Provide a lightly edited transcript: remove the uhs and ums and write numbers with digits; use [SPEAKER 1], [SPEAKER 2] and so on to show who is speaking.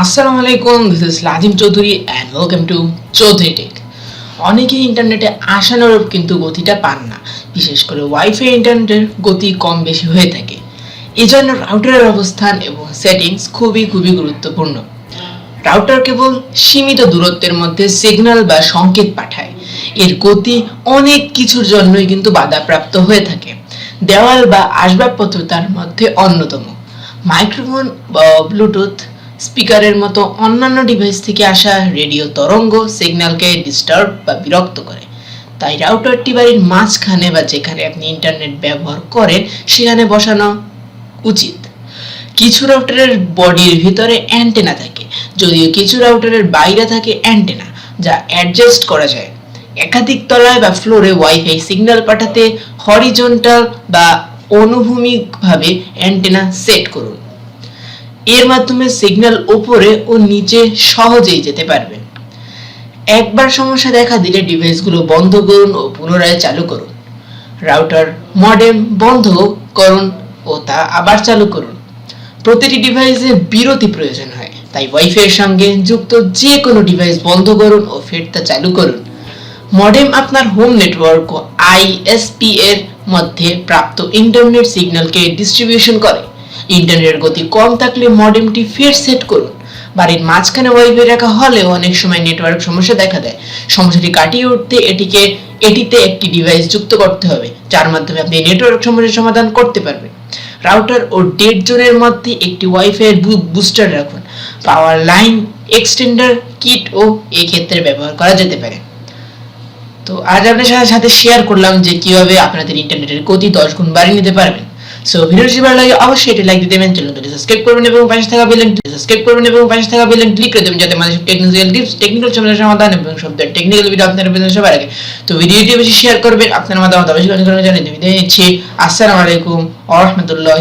[SPEAKER 1] আসসালামু আলাইকুম, this is Lazim Chowdhury and welcome to Chowdhury tech. অনেকেই ইন্টারনেটে আশানুরূপ কিন্তু গতিটা পান না, বিশেষ করে ওয়াইফাই ইন্টারনেটের গতি কম বেশি হয়ে থাকে। এজন্য রাউটারের অবস্থান এবং সেটিংস খুবই গুরুত্বপূর্ণ। রাউটার কেবল সীমিত দূরত্বের মধ্যে সিগন্যাল বা সংকেত পাঠায়। এর গতি অনেক কিছুর জন্যই কিন্তু বাধাপ্রাপ্ত হয়ে থাকে। দেওয়াল বা আসবাবপত্র তার মধ্যে অন্যতম। মাইক্রোফোন বা ব্লুটুথ স্পিকারের মতো অন্যান্য ডিভাইস থেকে আসা রেডিও তরঙ্গ সিগন্যালকে ডিস্টার্ব বা বিরক্ত করে। তাই রাউটারটি বাড়ির মাঝখানে বা যেখানে আপনি ইন্টারনেট ব্যবহার করেন সেখানে বসানো উচিত। কিছু রাউটারের বডির ভিতরে অ্যান্টেনা থাকে, যদিও কিছু রাউটারের বাইরে থাকে অ্যান্টেনা, যা অ্যাডজাস্ট করা যায়। একাধিক তলায় বা ফ্লোরে ওয়াইফাই সিগন্যাল পাঠাতে হরিজন্টাল বা অনুভূমিকভাবে অ্যান্টেনা সেট করুন। এর মাধ্যমে সিগন্যাল উপরে ও নিচে সহজেই যেতে পারবে। একবার সমস্যা দেখা দিলে ডিভাইসগুলো বন্ধ করুন ও পুনরায় চালু করুন। রাউটার মডেম বন্ধ করুন ও তা আবার চালু করুন। প্রতিটি ডিভাইসে বিরতি প্রয়োজন হয়, তাই ওয়াইফাই এর সঙ্গে যুক্ত যে কোনো ডিভাইস বন্ধ করুন ও ফের তা চালু করুন। মডেম আপনার হোম নেটওয়ার্ক ও আইএসপি এর মধ্যে প্রাপ্ত ইন্টারনেট সিগন্যালকে ডিস্ট্রিবিউশন করে। ইন্টারনেটের গতি কম থাকলে মডেমটি ফের সেট করুন। বাড়ির মাঝখানে ওয়াইফাই রাখা হলেও অনেক সময় নেটওয়ার্ক সমস্যা দেখা দেয়। সমস্যাটি কাটিয়ে উঠতে এটিতে একটি ডিভাইস যুক্ত করতে হবে, যার মাধ্যমে আপনি নেটওয়ার্ক সমস্যার সমাধান করতে পারবেন। রাউটার ও ডেড জোনের মধ্যে একটি ওয়াইফাই এর বুস্টার রাখুন। পাওয়ার লাইন এক্সটেন্ডার কিট ও এই ক্ষেত্রে ব্যবহার করা যেতে পারে। তো আজ আপনাদের সাথে শেয়ার করলাম যে কিভাবে আপনাদের ইন্টারনেটের গতি 10 গুণ বাড়িয়ে নিতে পারবেন। সো ভিডিওটি ভালো লাগে অবশ্যই এটি লাইক দিতে এবং চ্যানেলটি সাবস্ক্রাইব করবেন এবং পাশে থাকা বেল আইকন ক্লিক করে দেবেন, যাতে আমাদের টেকনিক্যাল টিপস, টেকনিক্যাল সমস্যার সমাধান এবং সব টেকনিক্যাল ভিডিও আপনারা পেতে সবার আগে। তো ভিডিওটি বেশি শেয়ার করবেন, আপনার মতামত অবশ্যই কমেন্ট করে জানিয়ে দেবেন। আসসালামু আলাইকুম ওয়া রাহমাতুল্লাহি